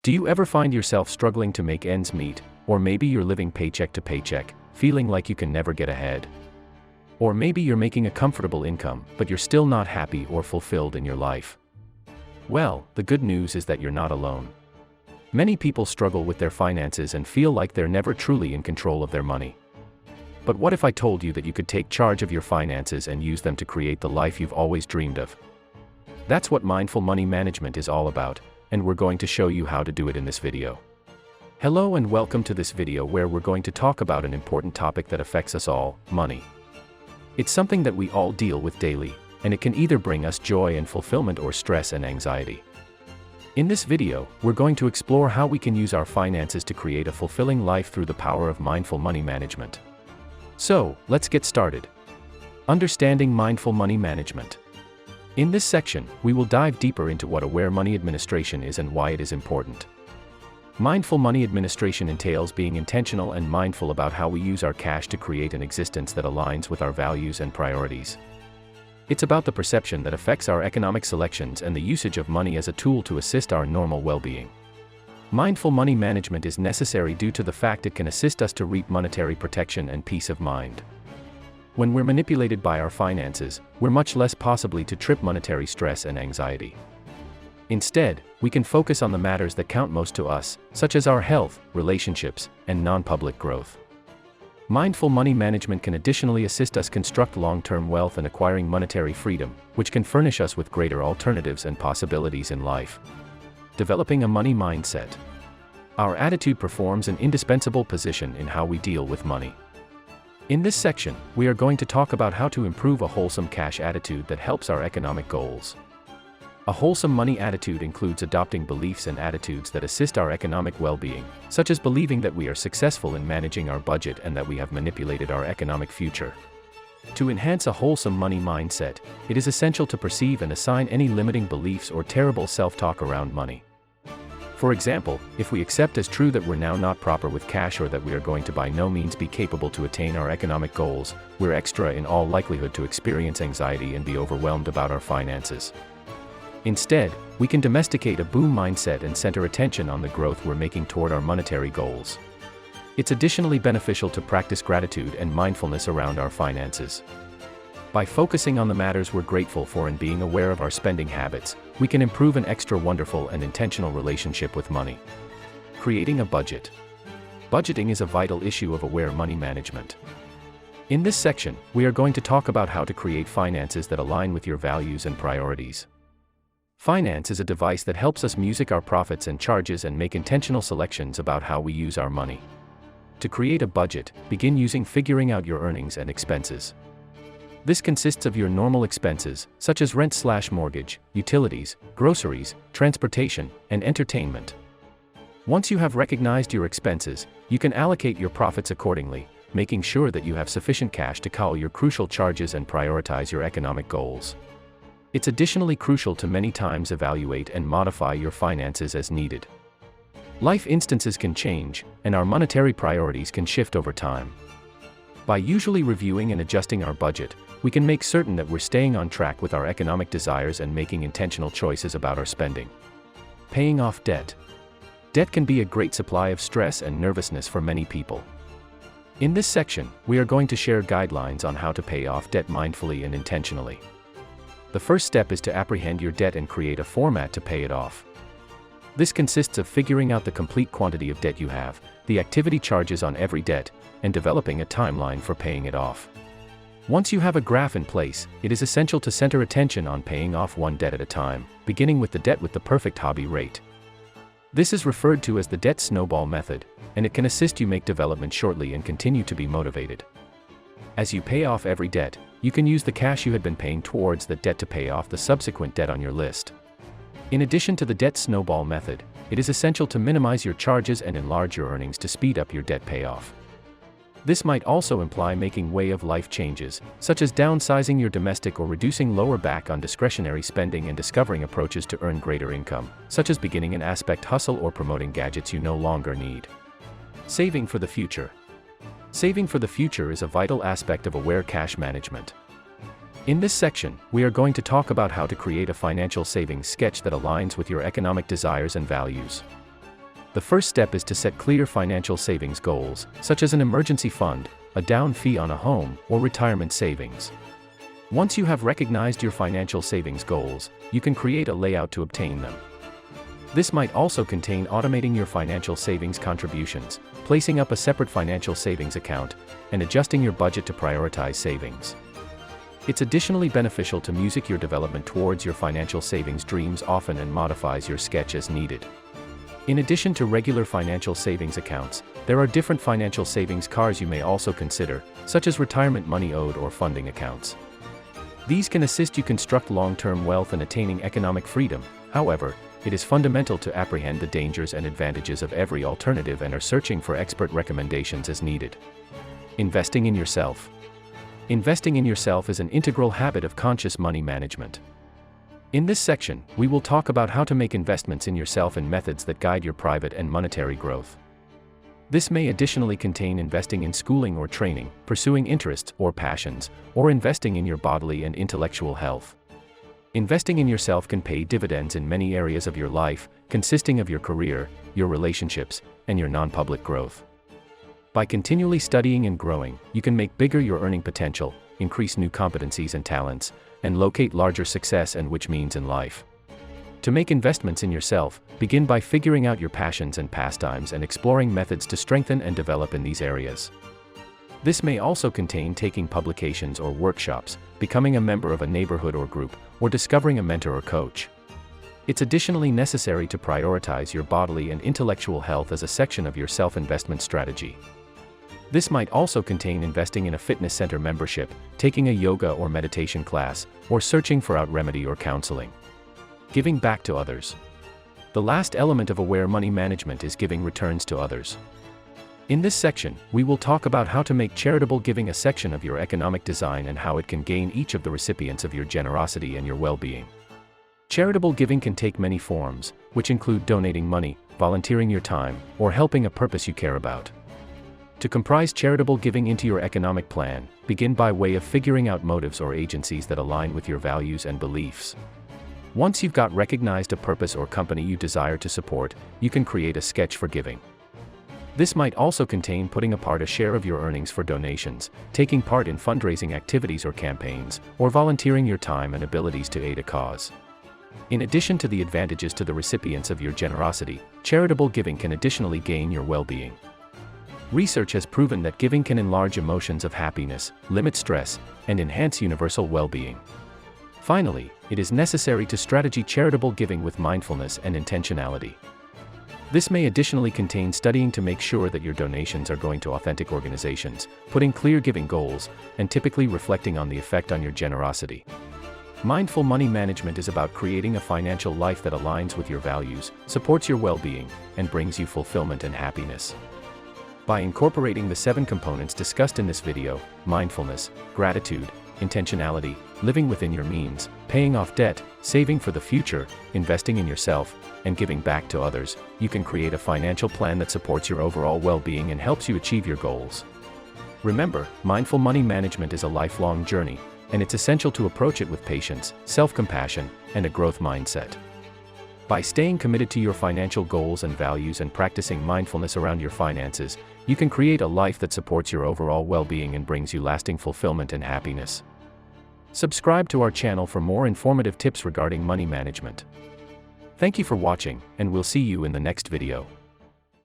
Do you ever find yourself struggling to make ends meet, or maybe you're living paycheck to paycheck, feeling like you can never get ahead? Or maybe you're making a comfortable income, but you're still not happy or fulfilled in your life. Well, the good news is that you're not alone. Many people struggle with their finances and feel like they're never truly in control of their money. But what if I told you that you could take charge of your finances and use them to create the life you've always dreamed of? That's what mindful money management is all about, and we're going to show you how to do it in this video. Hello and welcome to this video where we're going to talk about an important topic that affects us all, money. It's something that we all deal with daily, and it can either bring us joy and fulfillment or stress and anxiety. In this video, we're going to explore how we can use our finances to create a fulfilling life through the power of mindful money management. So, let's get started. Understanding mindful money management. In this section, we will dive deeper into what aware money administration is and why it is important. Mindful money administration entails being intentional and mindful about how we use our cash to create an existence that aligns with our values and priorities. It's about the perception that affects our economic selections and the usage of money as a tool to assist our normal well-being. Mindful money management is necessary due to the fact it can assist us to reap monetary protection and peace of mind. When we're manipulated by our finances, we're much less possibly to trip monetary stress and anxiety. Instead, we can focus on the matters that count most to us, such as our health, relationships, and non-public growth. Mindful money management can additionally assist us construct long-term wealth and acquiring monetary freedom, which can furnish us with greater alternatives and possibilities in life. Developing a money mindset. Our attitude performs an indispensable position in how we deal with money. In this section, we are going to talk about how to improve a wholesome cash attitude that helps our economic goals. A wholesome money attitude includes adopting beliefs and attitudes that assist our economic well-being, such as believing that we are successful in managing our budget and that we have manipulated our economic future. To enhance a wholesome money mindset, it is essential to perceive and assign any limiting beliefs or terrible self-talk around money. For example, if we accept as true that we're now not proper with cash or that we are going to by no means be capable to attain our economic goals, we're extra in all likelihood to experience anxiety and be overwhelmed about our finances. Instead, we can domesticate a boom mindset and center attention on the growth we're making toward our monetary goals. It's additionally beneficial to practice gratitude and mindfulness around our finances. By focusing on the matters we're grateful for and being aware of our spending habits, we can improve an extra wonderful and intentional relationship with money. Creating a budget. Budgeting is a vital issue of aware money management. In this section, we are going to talk about how to create finances that align with your values and priorities. Finance is a device that helps us music our profits and charges and make intentional selections about how we use our money. To create a budget, begin using figuring out your earnings and expenses. This consists of your normal expenses, such as rent/mortgage, utilities, groceries, transportation, and entertainment. Once you have recognized your expenses, you can allocate your profits accordingly, making sure that you have sufficient cash to cover your crucial charges and prioritize your economic goals. It's additionally crucial to many times evaluate and modify your finances as needed. Life instances can change, and our monetary priorities can shift over time. By usually reviewing and adjusting our budget, we can make certain that we're staying on track with our economic desires and making intentional choices about our spending. Paying off debt. Debt can be a great supply of stress and nervousness for many people. In this section, we are going to share guidelines on how to pay off debt mindfully and intentionally. The first step is to apprehend your debt and create a format to pay it off. This consists of figuring out the complete quantity of debt you have, the activity charges on every debt, and developing a timeline for paying it off. Once you have a graph in place, it is essential to center attention on paying off one debt at a time, beginning with the debt with the perfect hobby rate. This is referred to as the debt snowball method, and it can assist you make development shortly and continue to be motivated. As you pay off every debt, you can use the cash you had been paying towards that debt to pay off the subsequent debt on your list. In addition to the debt snowball method, it is essential to minimize your charges and enlarge your earnings to speed up your debt payoff. This might also imply making way-of-life changes, such as downsizing your domestic or reducing lower back on discretionary spending and discovering approaches to earn greater income, such as beginning an aspect hustle or promoting gadgets you no longer need. Saving for the future. Saving for the future is a vital aspect of aware cash management. In this section, we are going to talk about how to create a financial savings sketch that aligns with your economic desires and values. The first step is to set clear financial savings goals, such as an emergency fund, a down fee on a home, or retirement savings. Once you have recognized your financial savings goals, you can create a layout to obtain them. This might also contain automating your financial savings contributions, placing up a separate financial savings account, and adjusting your budget to prioritize savings. It's additionally beneficial to music your development towards your financial savings dreams often and modifies your sketch as needed. In addition to regular financial savings accounts, there are different financial savings cars you may also consider, such as retirement money owed or funding accounts. These can assist you construct long-term wealth and attaining economic freedom. However, it is fundamental to apprehend the dangers and advantages of every alternative and are searching for expert recommendations as needed. Investing in yourself. Investing in yourself is an integral habit of conscious money management. In this section, we will talk about how to make investments in yourself and methods that guide your private and monetary growth. This may additionally contain investing in schooling or training, pursuing interests or passions, or investing in your bodily and intellectual health. Investing in yourself can pay dividends in many areas of your life, consisting of your career, your relationships, and your non-public growth. By continually studying and growing, you can make bigger your earning potential, increase new competencies and talents, and locate larger success and which means in life. To make investments in yourself, begin by figuring out your passions and pastimes and exploring methods to strengthen and develop in these areas. This may also contain taking publications or workshops, becoming a member of a neighborhood or group, or discovering a mentor or coach. It's additionally necessary to prioritize your bodily and intellectual health as a section of your self-investment strategy. This might also contain investing in a fitness center membership, taking a yoga or meditation class, or searching for out remedy or counseling. Giving back to others. The last element of aware money management is giving returns to others. In this section, we will talk about how to make charitable giving a section of your economic design and how it can gain each of the recipients of your generosity and your well-being. Charitable giving can take many forms, which include donating money, volunteering your time, or helping a purpose you care about. To comprise charitable giving into your economic plan, begin by way of figuring out motives or agencies that align with your values and beliefs. Once you've got recognized a purpose or company you desire to support, you can create a sketch for giving. This might also contain putting apart a share of your earnings for donations, taking part in fundraising activities or campaigns, or volunteering your time and abilities to aid a cause. In addition to the advantages to the recipients of your generosity, charitable giving can additionally gain your well-being. Research has proven that giving can enlarge emotions of happiness, limit stress, and enhance universal well-being. Finally, it is necessary to strategy charitable giving with mindfulness and intentionality. This may additionally contain studying to make sure that your donations are going to authentic organizations, putting clear giving goals, and typically reflecting on the effect on your generosity. Mindful money management is about creating a financial life that aligns with your values, supports your well-being, and brings you fulfillment and happiness. By incorporating the 7 components discussed in this video, mindfulness, gratitude, intentionality, living within your means, paying off debt, saving for the future, investing in yourself, and giving back to others, you can create a financial plan that supports your overall well-being and helps you achieve your goals. Remember, mindful money management is a lifelong journey, and it's essential to approach it with patience, self-compassion, and a growth mindset. By staying committed to your financial goals and values and practicing mindfulness around your finances, you can create a life that supports your overall well-being and brings you lasting fulfillment and happiness. Subscribe to our channel for more informative tips regarding money management. Thank you for watching, and we'll see you in the next video.